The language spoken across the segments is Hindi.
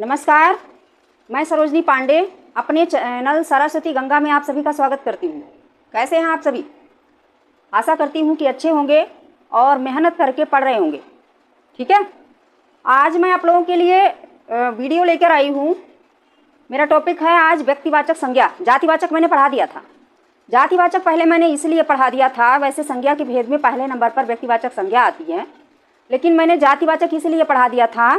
नमस्कार, मैं सरोजनी पांडे अपने चैनल सरस्वती गंगा में आप सभी का स्वागत करती हूँ। कैसे हैं आप सभी? आशा करती हूँ कि अच्छे होंगे और मेहनत करके पढ़ रहे होंगे। ठीक है, आज मैं आप लोगों के लिए वीडियो लेकर आई हूँ। मेरा टॉपिक है आज व्यक्तिवाचक संज्ञा। जातिवाचक मैंने पढ़ा दिया था। जातिवाचक पहले मैंने इसलिए पढ़ा दिया था, वैसे संज्ञा के भेद में पहले नंबर पर व्यक्तिवाचक संज्ञा आती है, लेकिन मैंने जातिवाचक इसलिए पढ़ा दिया था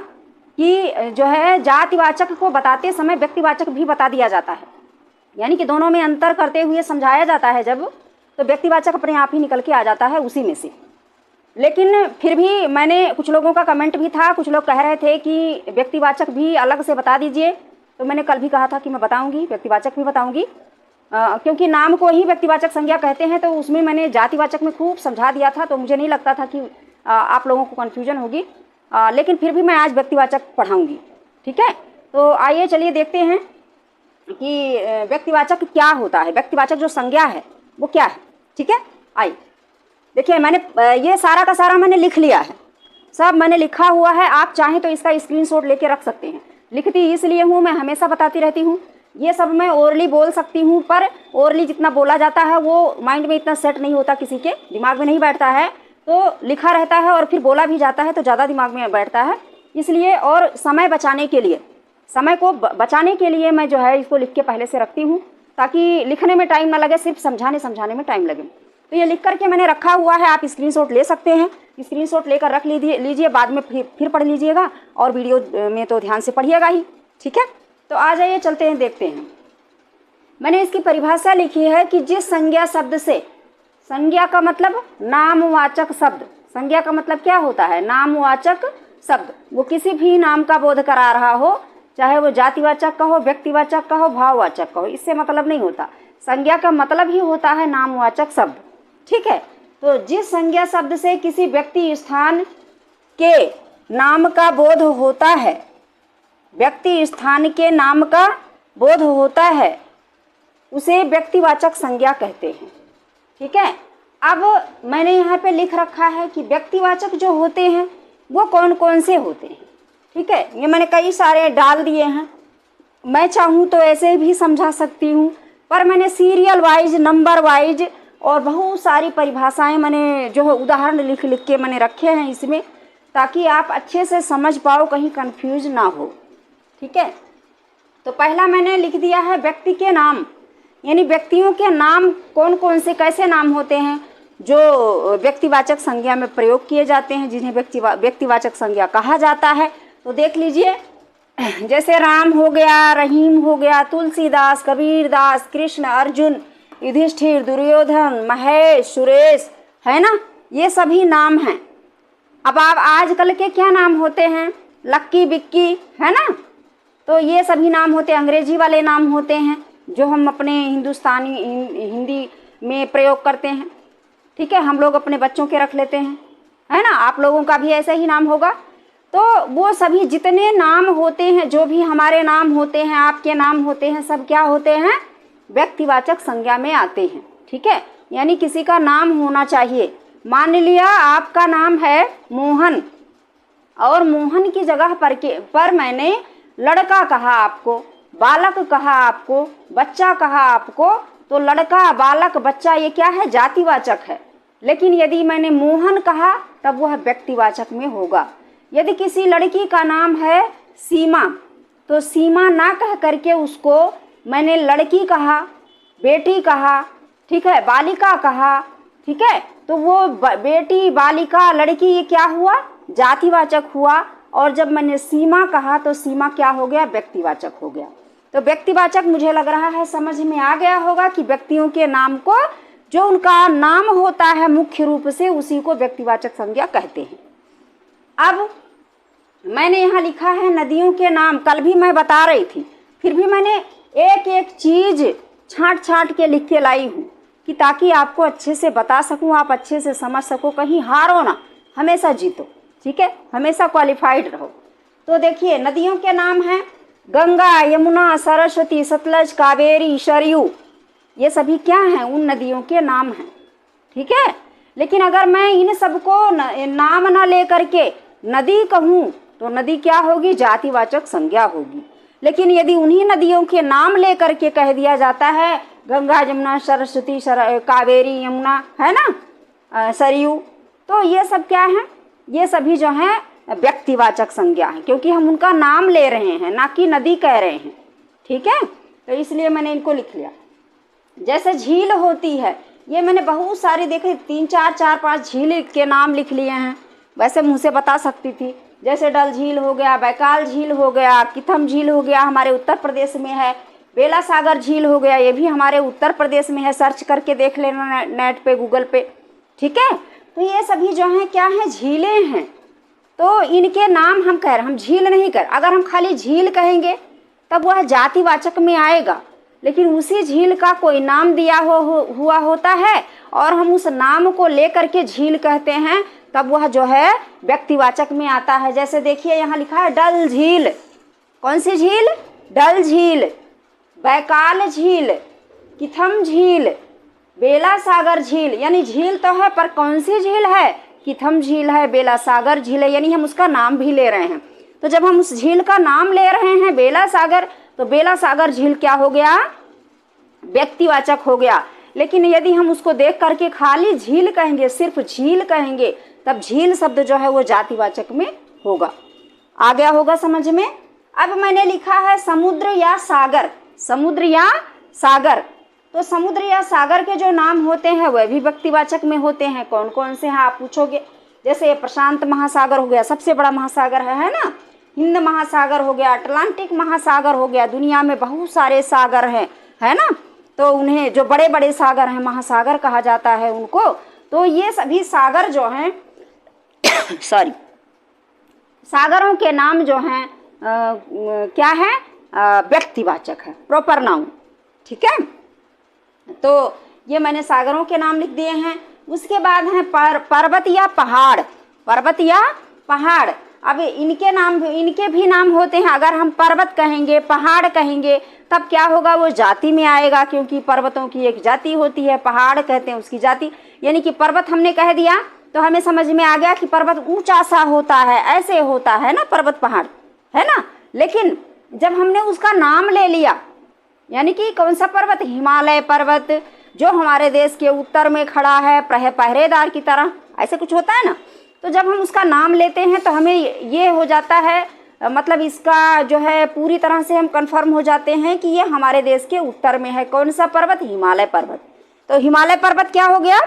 कि जो है जातिवाचक को बताते समय व्यक्तिवाचक भी बता दिया जाता है, यानी कि दोनों में अंतर करते हुए समझाया जाता है जब, तो व्यक्तिवाचक अपने आप ही निकल के आ जाता है उसी में से। लेकिन फिर भी मैंने, कुछ लोगों का कमेंट भी था, कुछ लोग कह रहे थे कि व्यक्तिवाचक भी अलग से बता दीजिए, तो मैंने कल भी कहा था कि मैं बताऊंगी, व्यक्तिवाचक भी बताऊंगी, क्योंकि नाम को ही व्यक्तिवाचक संज्ञा कहते हैं, तो उसमें मैंने जातिवाचक में खूब समझा दिया था, तो मुझे नहीं लगता था कि आप लोगों को कन्फ्यूजन होगी। लेकिन फिर भी मैं आज व्यक्तिवाचक पढ़ाऊंगी। ठीक है, तो आइए चलिए देखते हैं कि व्यक्तिवाचक क्या होता है, व्यक्तिवाचक जो संज्ञा है वो क्या है। ठीक है, आइए देखिए, मैंने ये सारा का सारा मैंने लिख लिया है, सब मैंने लिखा हुआ है। आप चाहें तो इसका स्क्रीनशॉट लेके रख सकते हैं। लिखती इसलिए हूँ, मैं हमेशा बताती रहती हूँ, ये सब मैं ओरली बोल सकती हूँ, पर ओरली जितना बोला जाता है वो माइंड में इतना सेट नहीं होता, किसी के दिमाग में नहीं बैठता है, तो लिखा रहता है और फिर बोला भी जाता है तो ज़्यादा दिमाग में बैठता है। इसलिए, और समय बचाने के लिए, समय को बचाने के लिए मैं जो है इसको लिख के पहले से रखती हूँ, ताकि लिखने में टाइम ना लगे, सिर्फ समझाने में टाइम लगे। तो ये लिख करके मैंने रखा हुआ है, आप स्क्रीनशॉट ले सकते हैं। स्क्रीनशॉट लेकर रख लीजिए, बाद में फिर पढ़ लीजिएगा, और वीडियो में तो ध्यान से पढ़िएगा ही। ठीक है, तो आ जाइए चलते हैं, देखते हैं। मैंने इसकी परिभाषा लिखी है कि जिस संज्ञा शब्द से, संज्ञा का मतलब नामवाचक शब्द, संज्ञा का मतलब क्या होता है? नामवाचक शब्द। वो किसी भी नाम का बोध करा रहा हो, चाहे वो जातिवाचक का हो, व्यक्तिवाचक का हो, भाववाचक का हो, इससे मतलब नहीं होता। संज्ञा का मतलब ही होता है नामवाचक शब्द। ठीक है, तो जिस संज्ञा शब्द से किसी व्यक्ति स्थान के नाम का बोध होता है, व्यक्ति स्थान के नाम का बोध होता है, उसे व्यक्तिवाचक संज्ञा कहते हैं। ठीक है, अब मैंने यहाँ पे लिख रखा है कि व्यक्तिवाचक जो होते हैं वो कौन कौन से होते हैं। ठीक है, ये मैंने कई सारे डाल दिए हैं, मैं चाहूँ तो ऐसे भी समझा सकती हूँ, पर मैंने सीरियल वाइज, नंबर वाइज और बहुत सारी परिभाषाएं मैंने जो है उदाहरण लिख के मैंने रखे हैं इसमें, ताकि आप अच्छे से समझ पाओ, कहीं कंफ्यूज ना हो। ठीक है, तो पहला मैंने लिख दिया है व्यक्ति के नाम, यानी व्यक्तियों के नाम कौन कौन से, कैसे नाम होते हैं जो व्यक्तिवाचक संज्ञा में प्रयोग किए जाते हैं, जिन्हें व्यक्तिवाचक संज्ञा कहा जाता है। तो देख लीजिए, जैसे राम हो गया, रहीम हो गया, तुलसीदास, कबीरदास, कृष्ण, अर्जुन, युधिष्ठिर, दुर्योधन, महेश, सुरेश, है ना, ये सभी नाम हैं। अब आप आजकल के क्या नाम होते हैं? लक्की, बिक्की, है ना, तो ये सभी नाम होते हैं, अंग्रेजी वाले नाम होते हैं जो हम अपने हिंदी में प्रयोग करते हैं। ठीक है, हम लोग अपने बच्चों के रख लेते हैं, है ना, आप लोगों का भी ऐसा ही नाम होगा। तो वो सभी जितने नाम होते हैं, जो भी हमारे नाम होते हैं, आपके नाम होते हैं, सब क्या होते हैं? व्यक्तिवाचक संज्ञा में आते हैं। ठीक है, यानी किसी का नाम होना चाहिए। मान लिया आपका नाम है मोहन, और मोहन की जगह पर मैंने लड़का कहा आपको, बालक कहा आपको, बच्चा कहा आपको, तो लड़का, बालक, बच्चा ये क्या है? जातिवाचक है। लेकिन यदि मैंने मोहन कहा तब वह व्यक्तिवाचक में होगा। यदि किसी लड़की का नाम है सीमा, तो सीमा ना कह करके उसको मैंने लड़की कहा, बेटी कहा, ठीक है, बालिका कहा, ठीक है, तो वो बेटी, बालिका, लड़की ये क्या हुआ? जातिवाचक हुआ। और जब मैंने सीमा कहा तो सीमा क्या हो गया? व्यक्तिवाचक हो गया। तो व्यक्तिवाचक मुझे लग रहा है समझ में आ गया होगा कि व्यक्तियों के नाम को, जो उनका नाम होता है मुख्य रूप से, उसी को व्यक्तिवाचक संज्ञा कहते हैं। अब मैंने यहाँ लिखा है नदियों के नाम, कल भी मैं बता रही थी, फिर भी मैंने एक एक चीज छांट के लिख के लाई हूँ कि ताकि आपको अच्छे से बता सकूँ, आप अच्छे से समझ सको, कहीं हारो ना, हमेशा जीतो। ठीक है, हमेशा क्वालिफाइड रहो। तो देखिए, नदियों के नाम हैं गंगा, यमुना, सरस्वती, सतलज, कावेरी, सरयू, ये सभी क्या हैं? उन नदियों के नाम हैं। ठीक है, लेकिन अगर मैं इन सबको नाम ना लेकर के नदी कहूँ तो नदी क्या होगी? जातिवाचक संज्ञा होगी। लेकिन यदि उन्हीं नदियों के नाम लेकर के कह दिया जाता है गंगा, जमुना, सरस्वती, कावेरी, यमुना, है ना, सरयू, तो ये सब क्या है? ये सभी जो है व्यक्तिवाचक संज्ञा है, क्योंकि हम उनका नाम ले रहे हैं, ना कि नदी कह रहे हैं। ठीक है, तो इसलिए मैंने इनको लिख लिया। जैसे झील होती है, ये मैंने बहुत सारी देखे, 3-4 झील के नाम लिख लिए हैं। वैसे मुँह से बता सकती थी, जैसे डल झील हो गया, बैकाल झील हो गया, किथम झील हो गया, हमारे उत्तर प्रदेश में है। बेला सागर झील हो गया, ये भी हमारे उत्तर प्रदेश में है। सर्च करके देख लेना नेट पे, गूगल पे। ठीक है, तो ये सभी जो हैं क्या हैं? झीलें हैं। तो इनके नाम हम कह रहे हैं, हम झील नहीं कर। अगर हम खाली झील कहेंगे तब वह जातिवाचक में आएगा, लेकिन उसी झील का कोई नाम दिया हुआ होता है और हम उस नाम को लेकर के झील कहते हैं, तब वह जो है व्यक्तिवाचक में आता है। जैसे देखिए यहाँ लिखा है डल झील। कौन सी झील? डल झील, बैकाल झील, किथम झील, बेला सागर झील। यानी झील तो है, पर कौन सी झील है? किथम झील है, बेला सागर झील है, यानी हम उसका नाम भी ले रहे हैं। तो जब हम उस झील का नाम ले रहे हैं बेला सागर, तो बेला सागर झील क्या हो गया? व्यक्तिवाचक हो गया। लेकिन यदि हम उसको देख करके खाली झील कहेंगे, सिर्फ झील कहेंगे, तब झील शब्द जो है वो जातिवाचक में होगा। आ गया होगा समझ में? अब मैंने लिखा है समुद्र या सागर। समुद्र या सागर, तो समुद्र या सागर के जो नाम होते हैं वह भी व्यक्तिवाचक में होते हैं। कौन कौन से हैं आप पूछोगे? जैसे प्रशांत महासागर हो गया, सबसे बड़ा महासागर है ना। हिंद महासागर हो गया, अटलांटिक महासागर हो गया। दुनिया में बहुत सारे सागर हैं, है ना, तो उन्हें जो बड़े बड़े सागर हैं महासागर कहा जाता है उनको। तो ये सभी सागर जो हैं सॉरी, सागरों के नाम जो हैं क्या है? व्यक्तिवाचक है, प्रॉपर नाउन। ठीक है, तो ये मैंने सागरों के नाम लिख दिए हैं। उसके बाद हैं पर्वत या पहाड़। पर्वत या पहाड़, अब इनके भी नाम होते हैं। अगर हम पर्वत कहेंगे, पहाड़ कहेंगे, तब क्या होगा? वो जाति में आएगा, क्योंकि पर्वतों की एक जाति होती है, पहाड़ कहते हैं उसकी जाति। यानी कि पर्वत हमने कह दिया तो हमें समझ में आ गया कि पर्वत ऊंचा सा होता है, ऐसे होता है ना पर्वत पहाड़, है ना। लेकिन जब हमने उसका नाम ले लिया, यानी कि कौन सा पर्वत? हिमालय पर्वत, जो हमारे देश के उत्तर में खड़ा है पहरेदार की तरह, ऐसे कुछ होता है ना। तो जब हम उसका नाम लेते हैं तो हमें ये हो जाता है, मतलब इसका जो है पूरी तरह से हम कंफर्म हो जाते हैं कि ये हमारे देश के उत्तर में है। कौन सा पर्वत? हिमालय पर्वत। तो हिमालय पर्वत क्या हो गया?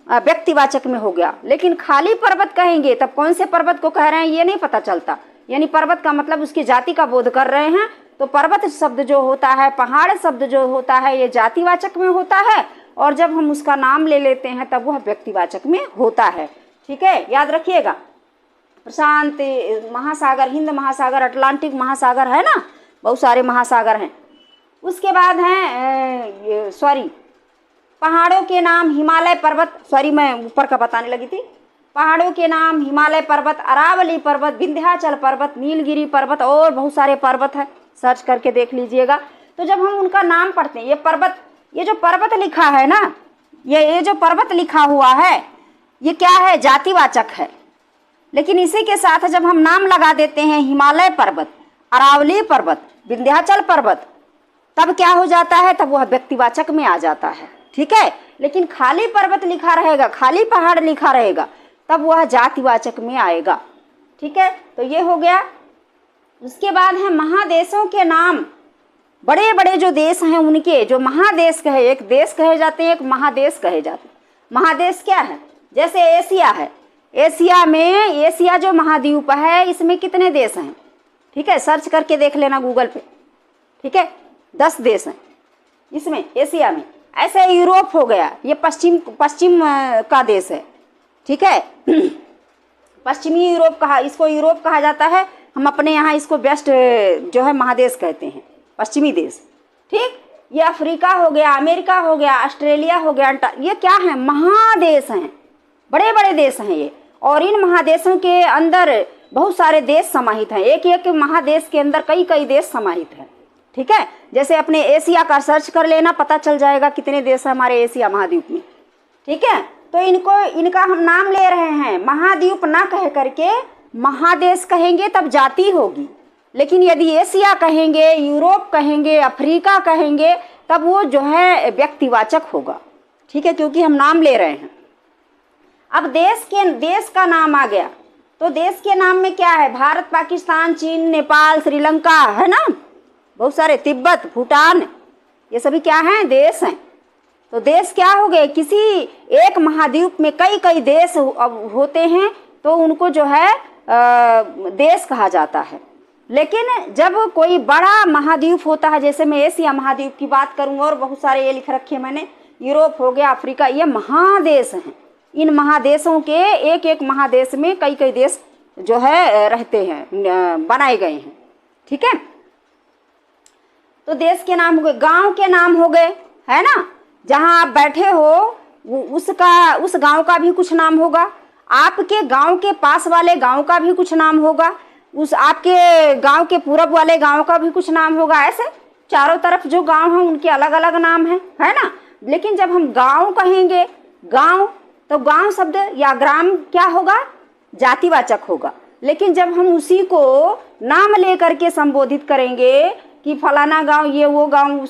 व्यक्तिवाचक में हो गया। लेकिन खाली पर्वत कहेंगे तब कौन से पर्वत को कह रहे हैं ये नहीं पता चलता। यानी पर्वत का मतलब उसकी जाति का बोध कर रहे हैं। तो पर्वत शब्द जो होता है, पहाड़ शब्द जो होता है, ये जातिवाचक में होता है, और जब हम उसका नाम ले लेते हैं तब वह व्यक्तिवाचक में होता है। ठीक है, याद रखिएगा। प्रशांत महासागर, हिंद महासागर, अटलांटिक महासागर, है ना, बहुत सारे महासागर हैं। उसके बाद हैं पहाड़ों के नाम हिमालय पर्वत, मैं ऊपर का बताने लगी थी। पहाड़ों के नाम हिमालय पर्वत, अरावली पर्वत, विंध्याचल पर्वत, नीलगिरी पर्वत, और बहुत सारे पर्वत हैं, सर्च करके देख लीजिएगा। तो जब हम उनका नाम पढ़ते हैं, ये पर्वत, ये जो पर्वत लिखा है ना, ये जो पर्वत लिखा हुआ है, ये क्या है? जातिवाचक है। लेकिन इसी के साथ जब हम नाम लगा देते हैं हिमालय पर्वत, अरावली पर्वत, विंध्याचल पर्वत, तब क्या हो जाता है? तब वह व्यक्तिवाचक में आ जाता है। ठीक है, लेकिन खाली पर्वत लिखा रहेगा, खाली पहाड़ लिखा रहेगा, तब वह जातिवाचक में आएगा। ठीक है, तो ये हो गया। उसके बाद है महादेशों के नाम। बड़े बड़े जो देश हैं उनके जो महादेश कहे, एक देश कहे जाते हैं, एक महादेश कहे जाते हैं। महादेश क्या है? जैसे एशिया है, एशिया में, एशिया जो महाद्वीप है, इसमें कितने देश हैं? ठीक है, सर्च करके देख लेना गूगल पे। ठीक है, 10 देश हैं इसमें, एशिया में। ऐसे यूरोप हो गया, ये पश्चिम का देश है। ठीक है, पश्चिमी यूरोप कहा, इसको यूरोप कहा जाता है। हम अपने यहाँ इसको वेस्ट जो है महादेश कहते हैं, पश्चिमी देश। ठीक, ये अफ्रीका हो गया, अमेरिका हो गया, ऑस्ट्रेलिया हो गया, ये क्या है? महादेश हैं, बड़े बड़े देश हैं ये। और इन महादेशों के अंदर बहुत सारे देश समाहित हैं। एक एक महादेश के अंदर कई कई देश समाहित हैं। ठीक है, जैसे अपने एशिया का सर्च कर लेना, पता चल जाएगा कितने देश हैं हमारे एशिया महाद्वीप में। ठीक है, तो इनका हम नाम ले रहे हैं, महाद्वीप ना कह करके महादेश कहेंगे तब जाति होगी, लेकिन यदि एशिया कहेंगे, यूरोप कहेंगे, अफ्रीका कहेंगे, तब वो जो है व्यक्तिवाचक होगा। ठीक है, क्योंकि हम नाम ले रहे हैं। अब देश का नाम आ गया, तो देश के नाम में क्या है? भारत, पाकिस्तान, चीन, नेपाल, श्रीलंका, है ना, बहुत सारे, तिब्बत, भूटान, ये सभी क्या हैं? देश हैं। तो देश क्या हो गए? किसी एक महाद्वीप में कई कई देश होते हैं, तो उनको जो है देश कहा जाता है। लेकिन जब कोई बड़ा महाद्वीप होता है, जैसे मैं एशिया महाद्वीप की बात करूँ, और बहुत सारे ये लिख रखे हैं मैंने, यूरोप हो गया, अफ्रीका, ये महादेश हैं। इन महादेशों के एक एक महादेश में कई कई देश जो है रहते हैं, बनाए गए हैं। ठीक है, तो देश के नाम हो गए, गांव के नाम हो गए, है ना, जहां आप बैठे हो उस गांव का भी कुछ नाम होगा, आपके गांव के पास वाले गांव का भी कुछ नाम होगा, उस आपके गांव के पूरब वाले गांव का भी कुछ नाम होगा। ऐसे चारों तरफ जो गांव हैं उनके अलग अलग नाम हैं, है ना। लेकिन जब हम गांव कहेंगे, गांव, तो गांव शब्द या ग्राम क्या होगा? जातिवाचक होगा। लेकिन जब हम उसी को नाम लेकर के संबोधित करेंगे कि फलाना गांव, ये वो गांव,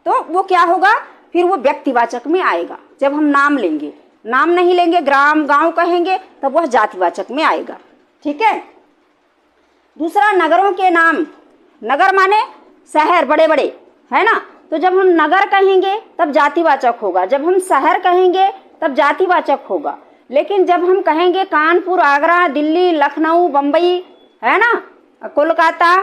तो वो क्या होगा? फिर वो व्यक्तिवाचक में आएगा। जब हम नाम लेंगे, नाम नहीं लेंगे, ग्राम, गांव कहेंगे, तब वह जातिवाचक में आएगा। ठीक है। दूसरा, नगरों के नाम। नगर माने शहर, बड़े बड़े, है ना। तो जब हम नगर कहेंगे तब जातिवाचक होगा, जब हम शहर कहेंगे तब जातिवाचक होगा। लेकिन जब हम कहेंगे कानपुर, आगरा, दिल्ली, लखनऊ, बम्बई, है ना, कोलकाता,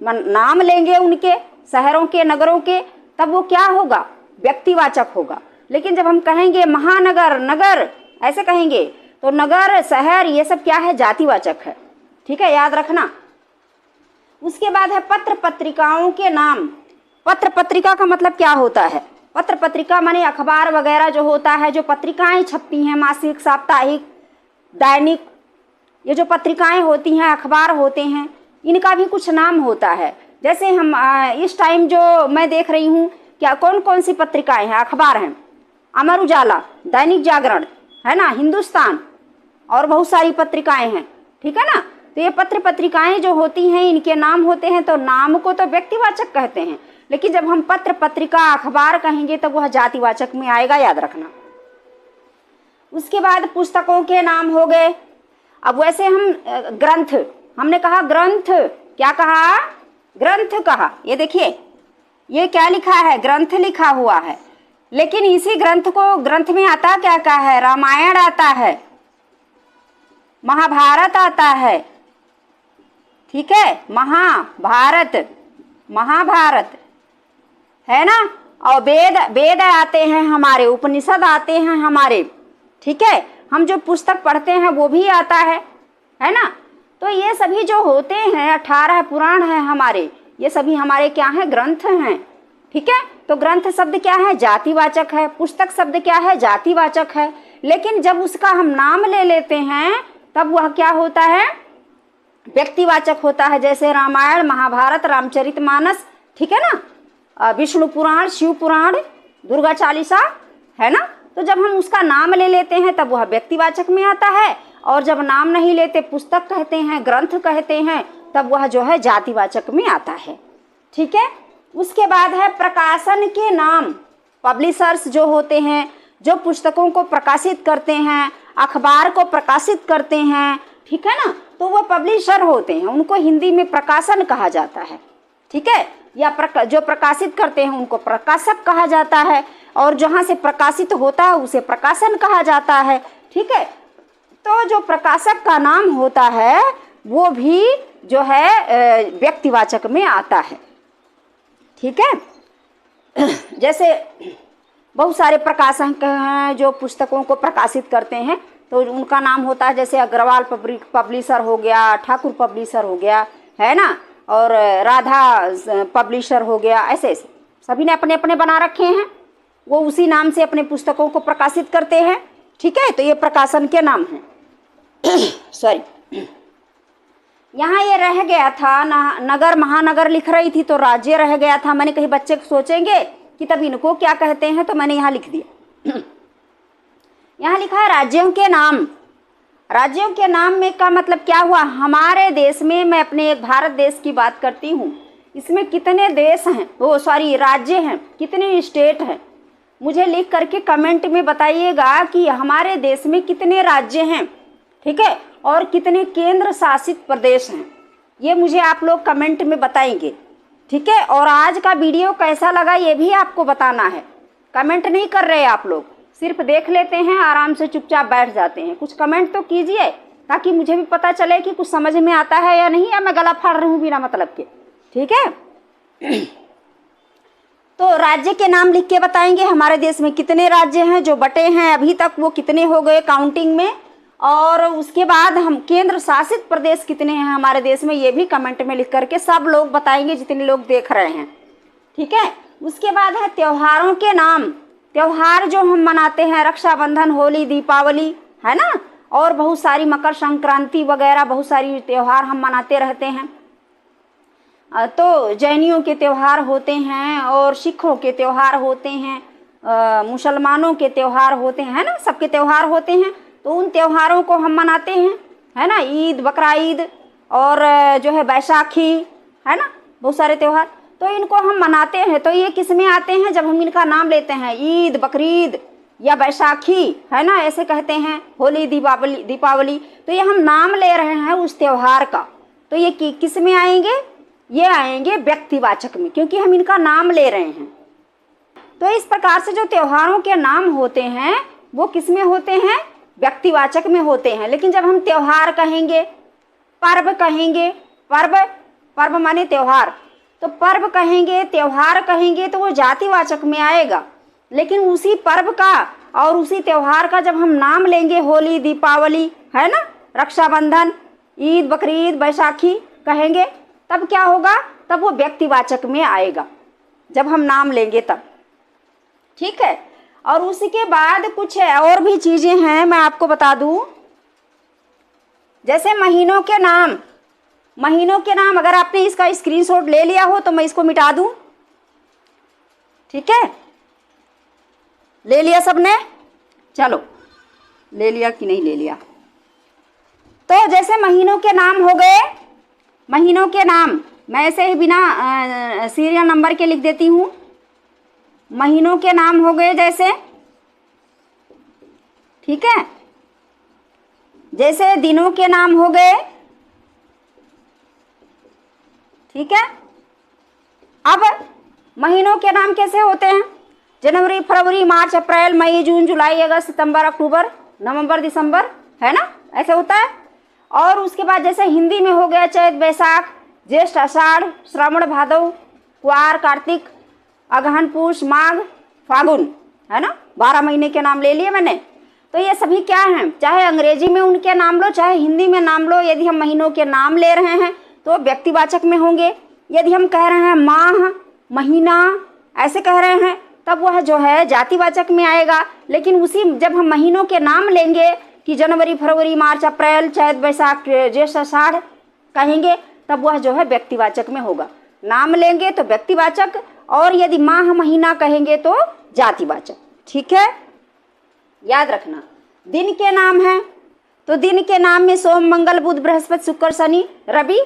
नाम लेंगे उनके शहरों के, नगरों के, तब वो क्या होगा? व्यक्तिवाचक होगा। लेकिन जब हम कहेंगे महानगर, नगर, ऐसे कहेंगे, तो नगर, शहर, ये सब क्या है? जातिवाचक है। ठीक है, याद रखना। उसके बाद है पत्र पत्रिकाओं के नाम। पत्र पत्रिका का मतलब क्या होता है? पत्र पत्रिका माने अखबार वगैरह जो होता है, जो पत्रिकाएं छपती हैं, मासिक, साप्ताहिक, दैनिक, ये जो पत्रिकाएं होती हैं, अखबार होते हैं, इनका भी कुछ नाम होता है। जैसे हम इस टाइम जो मैं देख रही हूँ, क्या कौन कौन सी पत्रिकाएं हैं, अखबार हैं? अमर उजाला, दैनिक जागरण, है ना, हिंदुस्तान, और बहुत सारी पत्रिकाएं हैं। ठीक है ना। तो ये पत्र पत्रिकाएं जो होती हैं, इनके नाम होते हैं। तो नाम को तो व्यक्तिवाचक कहते हैं, लेकिन जब हम पत्र पत्रिका, अखबार कहेंगे तब वह जातिवाचक में आएगा, याद रखना। उसके बाद पुस्तकों के नाम हो गए। अब वैसे हम ग्रंथ, हमने कहा ग्रंथ, क्या कहा? ग्रंथ कहा। ये देखिए, ये क्या लिखा है? ग्रंथ लिखा हुआ है। लेकिन इसी ग्रंथ को, ग्रंथ में आता क्या क्या है? रामायण आता है, महाभारत आता है, ठीक है, महाभारत, महाभारत, है ना, और वेद आते हैं हमारे, उपनिषद आते हैं हमारे। ठीक है, हम जो पुस्तक पढ़ते हैं वो भी आता है ना। तो ये सभी जो होते हैं, 18 पुराण हैं हमारे, ये सभी हमारे क्या हैं? ग्रंथ हैं। ठीक है। तो ग्रंथ शब्द क्या है? जातिवाचक है। पुस्तक शब्द क्या है? जातिवाचक है। लेकिन जब उसका हम नाम ले लेते हैं तब वह क्या होता है? व्यक्तिवाचक होता है। जैसे रामायण, महाभारत, रामचरितमानस, ठीक है ना, विष्णु पुराण, शिव पुराण, दुर्गा चालीसा, है ना। तो जब हम उसका नाम ले लेते हैं तब वह व्यक्तिवाचक में आता है, और जब नाम नहीं लेते, पुस्तक कहते हैं, ग्रंथ कहते हैं, तब वह जो है जातिवाचक में आता है। ठीक है। उसके बाद है प्रकाशन के नाम। पब्लिशर्स जो होते हैं, जो पुस्तकों को प्रकाशित करते हैं, अखबार को प्रकाशित करते हैं, ठीक है ना, तो वो पब्लिशर होते हैं, उनको हिंदी में प्रकाशन कहा जाता है। ठीक है। या जो प्रकाशित करते हैं उनको प्रकाशक कहा जाता है, और जहाँ से प्रकाशित होता है उसे प्रकाशन कहा जाता है। ठीक है। तो जो प्रकाशक का नाम होता है वो भी जो है व्यक्तिवाचक में आता है। ठीक है। जैसे बहुत सारे प्रकाशक हैं जो पुस्तकों को प्रकाशित करते हैं, तो उनका नाम होता है, जैसे अग्रवाल पब्लिशर हो गया, ठाकुर पब्लिशर हो गया, है ना, और राधा पब्लिशर हो गया। ऐसे ऐसे सभी ने अपने अपने बना रखे हैं, वो उसी नाम से अपने पुस्तकों को प्रकाशित करते हैं। ठीक है। तो ये प्रकाशन के नाम हैं। सॉरी, यहाँ ये रह गया था नगर, महानगर लिख रही थी तो राज्य रह गया था। मैंने कहीं बच्चे सोचेंगे कि तब इनको क्या कहते हैं, तो मैंने यहाँ लिख दिया। यहाँ लिखा है राज्यों के नाम। राज्यों के नाम में का मतलब क्या हुआ, हमारे देश में, मैं अपने भारत देश की बात करती हूँ, इसमें कितने देश हैं, वो सॉरी राज्य हैं, कितने स्टेट हैं, मुझे लिख करके कमेंट में बताइएगा कि हमारे देश में कितने राज्य हैं, ठीक है, और कितने केंद्र शासित प्रदेश हैं, ये मुझे आप लोग कमेंट में बताएंगे, ठीक है। और आज का वीडियो कैसा लगा ये भी आपको बताना है। कमेंट नहीं कर रहे आप लोग, सिर्फ देख लेते हैं, आराम से चुपचाप बैठ जाते हैं। कुछ कमेंट तो कीजिए ताकि मुझे भी पता चले कि कुछ समझ में आता है या नहीं, या मैं गला फाड़ रही हूँ बिना मतलब के, ठीक है। तो राज्य के नाम लिख के बताएंगे हमारे देश में कितने राज्य हैं जो बटे हैं अभी तक, वो कितने हो गए काउंटिंग में, और उसके बाद हम केंद्र शासित प्रदेश कितने हैं हमारे देश में, ये भी कमेंट में लिख करके सब लोग बताएंगे जितने लोग देख रहे हैं, ठीक है। उसके बाद है त्योहारों के नाम। त्योहार जो हम मनाते हैं, रक्षाबंधन, होली, दीपावली, है ना, और बहुत सारी मकर संक्रांति वगैरह बहुत सारी त्यौहार हम मनाते रहते हैं। तो जैनियों के त्यौहार होते हैं और सिखों के त्यौहार होते हैं, मुसलमानों के त्यौहार होते हैं, है ना, सबके त्यौहार होते हैं। तो उन त्योहारों को हम मनाते हैं, है ना, ईद, बकरा ईद और जो है बैसाखी, है ना, बहुत सारे त्यौहार, तो इनको हम मनाते हैं। तो ये किस में आते हैं, जब हम इनका नाम लेते हैं, ईद, बकरीद या बैसाखी, है ना, ऐसे कहते हैं, होली, दीपावली, तो ये हम नाम ले रहे हैं उस त्यौहार का, तो ये किस में आएंगे, ये आएंगे व्यक्तिवाचक में, क्योंकि हम इनका नाम ले रहे हैं। तो इस प्रकार से जो त्योहारों के नाम होते हैं वो किस में होते हैं, व्यक्तिवाचक में होते हैं। लेकिन जब हम त्योहार कहेंगे, पर्व कहेंगे, पर्व माने त्योहार, तो पर्व कहेंगे, त्योहार कहेंगे तो वो जातिवाचक में आएगा। लेकिन उसी पर्व का और उसी त्योहार का जब हम नाम लेंगे, होली, दीपावली, है ना, रक्षाबंधन, ईद, बकरीद, बैसाखी कहेंगे, तब क्या होगा, तब वो व्यक्तिवाचक में आएगा जब हम नाम लेंगे तब, ठीक है। और उसके बाद कुछ और भी चीजें हैं, मैं आपको बता दूं, जैसे महीनों के नाम। महीनों के नाम अगर आपने इसका स्क्रीनशॉट ले लिया हो तो मैं इसको मिटा दूं, ठीक है। ले लिया सबने, चलो ले लिया कि नहीं ले लिया। तो जैसे महीनों के नाम हो गए, महीनों के नाम मैं ऐसे ही बिना सीरियल नंबर के लिख देती हूँ। महीनों के नाम हो गए जैसे, ठीक है, जैसे दिनों के नाम हो गए, ठीक है। अब महीनों के नाम कैसे होते हैं, जनवरी, फरवरी, मार्च, अप्रैल, मई, जून, जुलाई, अगस्त, सितंबर, अक्टूबर, नवंबर, दिसंबर, है ना, ऐसे होता है। और उसके बाद जैसे हिंदी में हो गया चैत, बैसाख, ज्येष्ठ, आषाढ़, श्रावण, भादव, कुआर, कार्तिक, अगहन, पूष, माघ, फागुन, है ना, 12 महीने के नाम ले लिए मैंने। तो ये सभी क्या हैं, चाहे अंग्रेजी में उनके नाम लो, चाहे हिंदी में नाम लो, यदि हम महीनों के नाम ले रहे हैं तो व्यक्तिवाचक में होंगे। यदि हम कह रहे हैं माह, महीना ऐसे कह रहे हैं, तब वह जो है जातिवाचक में आएगा। लेकिन उसी जब हम महीनों के नाम लेंगे कि जनवरी, फरवरी, मार्च, अप्रैल, चैत, बैसाख, ज्येष्ठ, आषाढ़ कहेंगे, तब वह जो है व्यक्तिवाचक में होगा। नाम लेंगे तो व्यक्तिवाचक, और यदि माह, महीना कहेंगे तो जातिवाचक, ठीक है, याद रखना। दिन के नाम हैं, तो दिन के नाम में सोम, मंगल, बुध, बृहस्पति, शुक्र, शनि, रवि,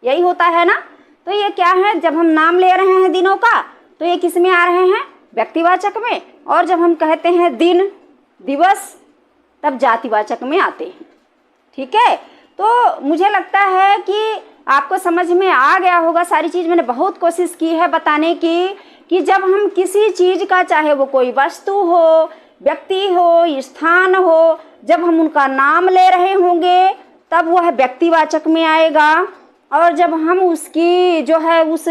यही होता है ना। तो ये क्या है, जब हम नाम ले रहे हैं दिनों का तो ये किस में आ रहे हैं, व्यक्तिवाचक में। और जब हम कहते हैं दिन, दिवस, तब जातिवाचक में आते हैं, ठीक है। तो मुझे लगता है कि आपको समझ में आ गया होगा सारी चीज़। मैंने बहुत कोशिश की है बताने की कि जब हम किसी चीज़ का, चाहे वो कोई वस्तु हो, व्यक्ति हो, स्थान हो, जब हम उनका नाम ले रहे होंगे तब वह व्यक्तिवाचक में आएगा। और जब हम उसकी जो है उस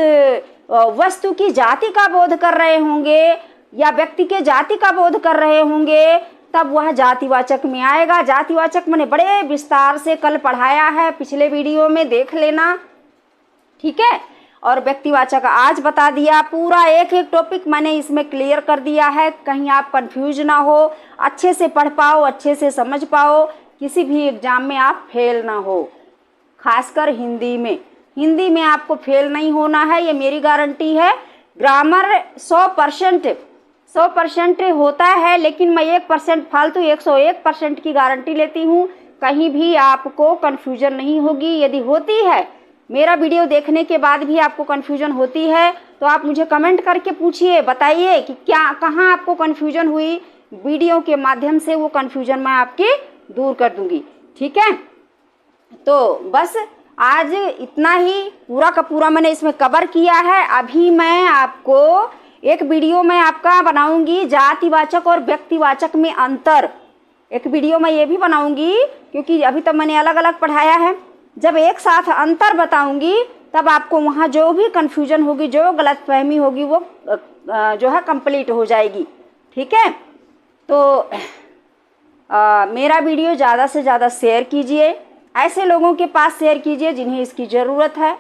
वस्तु की जाति का बोध कर रहे होंगे या व्यक्ति के जाति का बोध कर रहे होंगे, तब वह जातिवाचक में आएगा। जातिवाचक मैंने बड़े विस्तार से कल पढ़ाया है, पिछले वीडियो में देख लेना, ठीक है। और व्यक्तिवाचक आज बता दिया, पूरा एक एक टॉपिक मैंने इसमें क्लियर कर दिया है, कहीं आप कंफ्यूज ना हो, अच्छे से पढ़ पाओ, अच्छे से समझ पाओ, किसी भी एग्जाम में आप फेल ना हो। खासकर हिंदी में, हिंदी में आपको फेल नहीं होना है, ये मेरी गारंटी है। ग्रामर 100% होता है, लेकिन मैं 1% फालतू 101% की गारंटी लेती हूँ कहीं भी आपको कन्फ्यूजन नहीं होगी। यदि होती है, मेरा वीडियो देखने के बाद भी आपको कन्फ्यूजन होती है, तो आप मुझे कमेंट करके पूछिए, बताइए कि क्या कहाँ आपको कन्फ्यूजन हुई। वीडियो के माध्यम से वो कन्फ्यूजन मैं आपकी दूर कर दूंगी। ठीक है, तो बस आज इतना ही पूरा का पूरा मैंने इसमें कवर किया है। अभी मैं आपको एक वीडियो में आपका बनाऊंगी जातिवाचक और व्यक्तिवाचक में अंतर। एक वीडियो मैं ये भी बनाऊंगी, क्योंकि अभी तक मैंने अलग अलग पढ़ाया है। जब एक साथ अंतर बताऊंगी तब आपको वहाँ जो भी कन्फ्यूजन होगी, जो गलतफहमी होगी, वो जो है कंप्लीट हो जाएगी। ठीक है, तो मेरा वीडियो ज़्यादा से ज़्यादा शेयर कीजिए, ऐसे लोगों के पास शेयर कीजिए जिन्हें इसकी ज़रूरत है।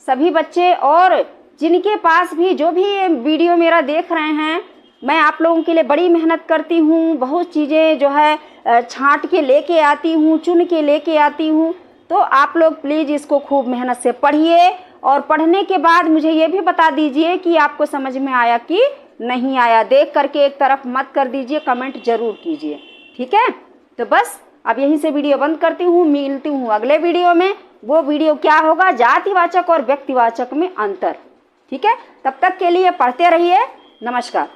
सभी बच्चे और जिनके पास भी जो भी ये वीडियो मेरा देख रहे हैं, मैं आप लोगों के लिए बड़ी मेहनत करती हूँ, बहुत चीज़ें जो है छांट के लेके आती हूँ, चुन के लेके आती हूँ। तो आप लोग प्लीज़ इसको खूब मेहनत से पढ़िए, और पढ़ने के बाद मुझे ये भी बता दीजिए कि आपको समझ में आया कि नहीं आया। देख करके एक तरफ मत कर दीजिए, कमेंट ज़रूर कीजिए। ठीक है, तो बस अब यहीं से वीडियो बंद करती हूँ। मिलती हूँ अगले वीडियो में। वो वीडियो क्या होगा? जातिवाचक और व्यक्तिवाचक में अंतर। ठीक है, तब तक के लिए पढ़ते रहिए। नमस्कार।